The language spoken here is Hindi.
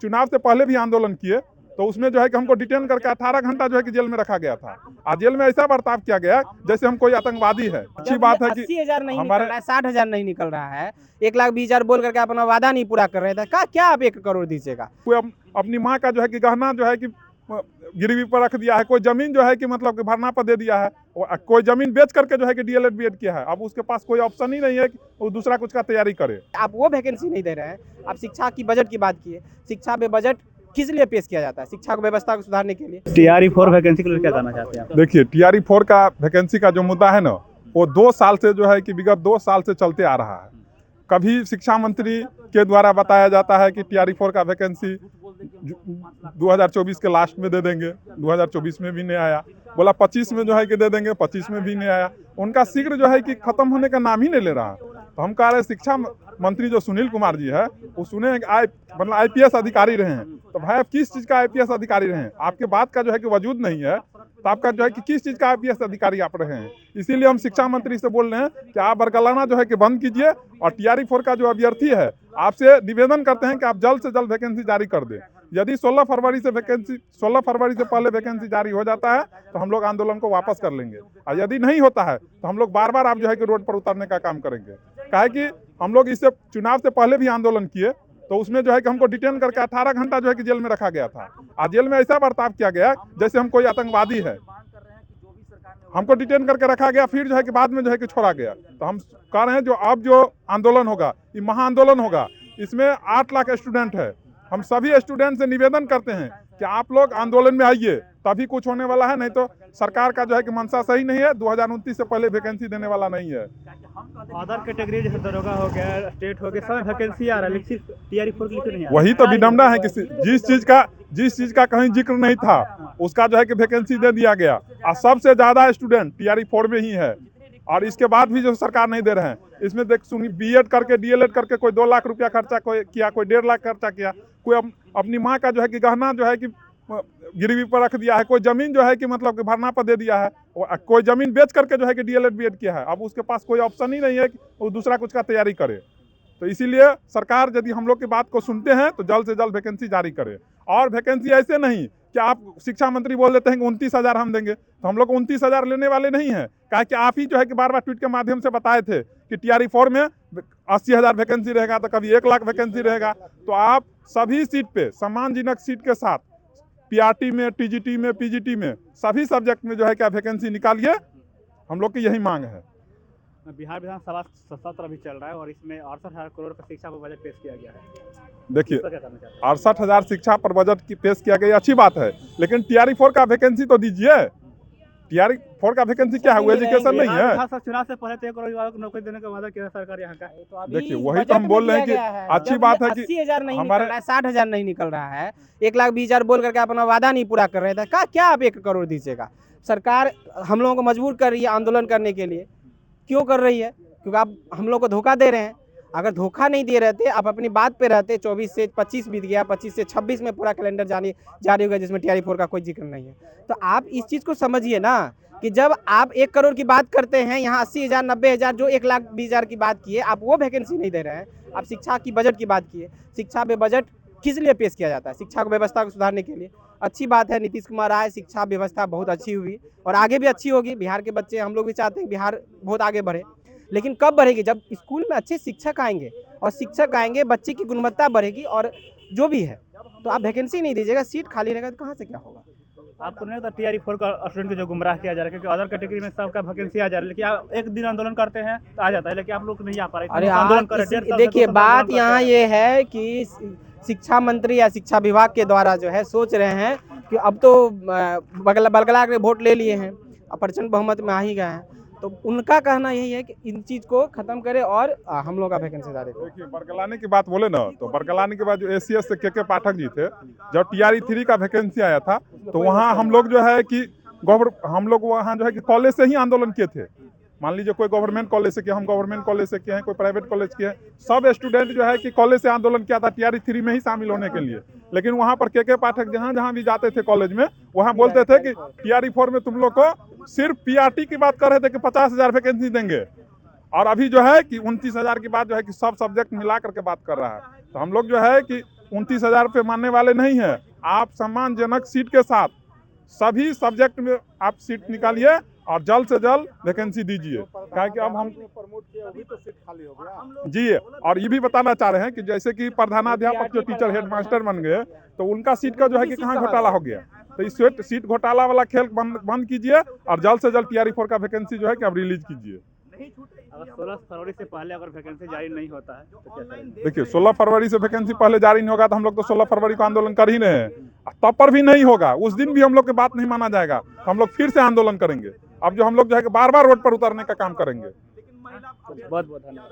चुनाव से पहले भी आंदोलन किए तो उसमें जो है कि हमको डिटेन करके 18 घंटा जो है कि जेल में रखा गया था। आज जेल में ऐसा बर्ताव किया गया जैसे हम कोई आतंकवादी है। अच्छी बात है कि 80,000 नहीं हमारे निकल रहा है, 60,000 नहीं निकल रहा है, 1,20,000 बोल करके अपना वादा नहीं पूरा कर रहे थे। क्या आप 1 करोड़ दीजिएगा? कोई अपनी माँ का जो है कि गहना जो है कि गिरवी पर रख दिया है, कोई जमीन जो है कि मतलब कि भरना पर दे दिया है, कोई जमीन बेच करके जो है कि डीएलएड बीएड किया है। अब उसके पास कोई ऑप्शन ही नहीं है कि वो दूसरा कुछ का तैयारी करे। आप वो वैकेंसी नहीं दे रहे हैं। आप शिक्षा की बजट की बात किए, शिक्षा में बजट किस लिए पेश किया जाता है? शिक्षा को व्यवस्था को सुधारने के लिए। TRE4 वैकेंसी के लिए क्या कहना चाहते हैं आप? देखिए, TRE4 का वैकेंसी का जो मुद्दा है ना, वो 2 साल से जो है कि विगत 2 साल से चलते आ रहा है। कभी शिक्षा मंत्री के द्वारा बताया जाता है कि TRE4 का वैकेंसी 2024 के लास्ट में दे देंगे, 2024 में भी नहीं आया। बोला 25 में जो है कि दे देंगे, 25 में भी नहीं आया। उनका शीघ्र जो है कि खत्म होने का नाम ही नहीं ले रहा। तो हम कह रहे हैं शिक्षा मंत्री जो सुनील कुमार जी है, वो सुने मतलब IPS अधिकारी रहे हैं। तो भाई आप किस चीज़ का IPS अधिकारी रहे हैं? आपके बात का जो है कि वजूद नहीं है, तो आपका जो है कि किस चीज़ का IPS अधिकारी आप रहे हैं? इसीलिए हम शिक्षा मंत्री से बोल रहे हैं कि आप बरगलाना जो है कि बंद कीजिए और TRE4 का जो अभ्यर्थी है, आपसे निवेदन करते हैं कि आप जल्द से जल्द वैकेंसी जारी कर दें। यदि 16 फरवरी से पहले वैकेंसी जारी हो जाता है तो हम लोग आंदोलन को वापस कर लेंगे, और यदि नहीं होता है तो हम लोग बार बार आप जो है कि रोड पर उतरने का काम करेंगे। काहे कि हम लोग इससे चुनाव से पहले भी आंदोलन किए तो उसमें जो है कि हमको डिटेन करके 18 घंटा जो है कि जेल में रखा गया था। आज जेल में ऐसा बर्ताव किया गया जैसे हम कोई आतंकवादी है। हमको डिटेन करके रखा गया, फिर जो है कि बाद में जो है कि छोड़ा गया। तो हम कह रहे हैं जो अब जो आंदोलन होगा, ये महाआंदोलन होगा। इसमें 8 लाख स्टूडेंट है। हम सभी स्टूडेंट से निवेदन करते हैं कि आप लोग आंदोलन में आइए, तभी कुछ होने वाला है। नहीं तो सरकार का जो है कि मंशा सही नहीं है, 2029 से पहले वैकेंसी देने वाला नहीं है। अदर कैटेगरी जैसे दरोगा हो गया, स्टेट हो गया, सब वैकेंसी आ रहा है, लेकिन सिर्फ TRE4 के लिए नहीं आ रहा। वही तो विडंबना है कि जिस चीज का कहीं जिक्र नहीं था, उसका जो है कि वैकेंसी दे दिया गया। और सबसे ज्यादा स्टूडेंट TRE4 में ही है, और इसके बाद भी जो सरकार नहीं दे रहे हैं। इसमें देख सुनी, BEd करके DLED करके कोई 2 लाख रुपया खर्चा किया, कोई 1.5 लाख खर्चा किया, कोई अपनी माँ का जो है कि गहना जो है कि गिरवी पर रख दिया है, कोई जमीन जो है कि मतलब कि भरना पर दे दिया है, कोई जमीन बेच करके जो है कि DLED बीएड किया है। अब उसके पास कोई ऑप्शन ही नहीं है कि वो दूसरा कुछ का तैयारी करे। तो इसीलिए सरकार यदि हम लोग की बात को सुनते हैं तो जल्द से जल्द वैकेंसी जारी करे। और वैकेंसी ऐसे नहीं कि आप शिक्षा मंत्री बोल देते हैं कि 29,000 हम देंगे, तो हम लोग 29,000 लेने वाले नहीं हैं। कहा कि आप ही जो है कि बार बार ट्वीट के माध्यम से बताए थे कि TRE4 में 80,000 वैकेंसी रहेगा, तो कभी 1 लाख वैकेंसी रहेगा। तो आप सभी सीट पे सम्मानजनक सीट के साथ PRT में, TGT में, PGT में, सभी सब्जेक्ट में जो है क्या वैकेंसी निकालिए। हम लोग की यही मांग है। बिहार विधानसभा सत्र अभी चल रहा है और इसमें 68,000 करोड़ का शिक्षा पर बजट पेश किया गया है। देखिए, इस पर क्या कहना चाहते हैं? 68,000 शिक्षा पर बजट की पेश किया गया, अच्छी बात है, लेकिन TRE4 का वैकेंसी तो दीजिए। TRE4 का वैकेंसी क्या है? वो एजुकेशन नहीं है। विधानसभा चुनाव से पहले 1 करोड़ युवाओं को नौकरी देने का वादा किया सरकार यहाँ का। देखिए, वही तो हम बोल रहे हैं कि अच्छी बात है कि 80,000 नहीं निकल हमारे रहा है, 60,000 नहीं निकल रहा है, 1,20,000 बोल करके अपना वादा नहीं पूरा कर रहे थे। क्या आप 1 करोड़ दीजिएगा? सरकार हम लोगों को मजबूर कर रही है आंदोलन करने के लिए। क्यों कर रही है? क्योंकि आप हम लोग को धोखा दे रहे हैं। अगर धोखा नहीं दे रहे थे, आप अपनी बात पे रहते, 24 से 25 बीत गया, 25 से 26 में पूरा कैलेंडर जारी हो गया, जिसमें TRE4 का कोई जिक्र नहीं है। तो आप इस चीज़ को समझिए ना कि जब आप 1 करोड़ की बात करते हैं, यहाँ 80,000 90,000 जो 1,20,000 की बात किए, आप वो वैकेंसी नहीं दे रहे हैं। आप शिक्षा की बजट की बात किए, शिक्षा में बजट किस लिए पेश किया जाता है? शिक्षा को व्यवस्था को सुधारने के लिए। अच्छी बात है, नीतीश कुमार आए, शिक्षा व्यवस्था बहुत अच्छी हुई और आगे भी अच्छी होगी। बिहार के बच्चे, हम लोग भी चाहते हैं बिहार बहुत आगे बढ़े, लेकिन कब बढ़ेगी? जब स्कूल में अच्छे शिक्षक आएंगे, और शिक्षक आएंगे, बच्चे की गुणवत्ता बढ़ेगी, और जो भी है। तो आप वैकेंसी नहीं दीजिएगा, सीट खाली रहेगा तो कहाँ से क्या होगा? आपको नहीं लगता TRE4 का स्टूडेंट को जो गुमराह किया जा रहा है? क्योंकि अदर कैटेगरी में सबका वैकेंसी आ जा रहा है, लेकिन आप एक दिन आंदोलन करते हैं तो आ जाता है, लेकिन आप लोग नहीं आ पा रहे। अरे आंदोलन कर रहे हैं। देखिए, बात यहाँ ये है कि शिक्षा मंत्री या शिक्षा विभाग के द्वारा जो है सोच रहे हैं कि अब तो बगला के वोट ले लिए हैं, प्रचंड बहुमत में आ ही गए हैं, तो उनका कहना यही है कि इन चीज को खत्म करें और हम लोग का वैकेंसी जारी करें। देखिए, बरगलाने की बात बोले ना, तो बरगलाने के बाद जो ACS से KK पाठक जी थे, जब TRE3 का वैकेंसी आया था तो वहाँ हम लोग जो है कि हम लोग वहाँ जो है कि कॉलेज से ही आंदोलन किए थे। मान लीजिए कोई गवर्नमेंट कॉलेज से किया, हम गवर्नमेंट कॉलेज से किए हैं, कोई प्राइवेट कॉलेज किए हैं। सब स्टूडेंट जो है कि कॉलेज से आंदोलन किया था TRE3 में ही शामिल होने के लिए। लेकिन वहाँ पर KK पाठक जहाँ जहाँ भी जाते थे कॉलेज में, वहाँ बोलते थे कि TRE4 में तुम लोग को सिर्फ PRT की बात कर रहे थे कि 50,000 वैकेंसी देंगे, और अभी जो है कि 29,000 की बात जो है कि सब सब्जेक्ट मिला करके बात कर रहा है। तो हम लोग जो है कि 29,000 रुपये मानने वाले नहीं हैं। आप सम्मानजनक सीट के साथ सभी सब्जेक्ट में आप सीट निकालिए और जल्द से जल्द वैकेंसी दीजिए, क्या कि अब हम प्रमोट किया अभी तो सीट खाली हो गया। जी। और ये भी बताना चाह रहे हैं कि जैसे कि प्रधानाध्यापक जो टीचर हेडमास्टर बन गए तो उनका सीट का जो है कि कहाँ घोटाला हो गया, तो इस सीट घोटाला वाला खेल बंद कीजिए और जल्द से जल्द TRE-4 का वैकेंसी जो है कि अब रिलीज कीजिए। अगर 16 फरवरी से पहले अगर वैकेंसी जारी नहीं होता है तो क्या करेंगे? देखिए 16 फरवरी से वैकेंसी पहले जारी नहीं होगा तो हम लोग तो 16 फरवरी को आंदोलन कर ही रहे हैं। तब पर भी नहीं होगा, उस दिन भी हम लोग की बात नहीं माना जाएगा तो हम लोग फिर से आंदोलन करेंगे। अब जो हम लोग जो है कि बार बार रोड पर उतरने का काम करेंगे। बहुत बहुत धन्यवाद।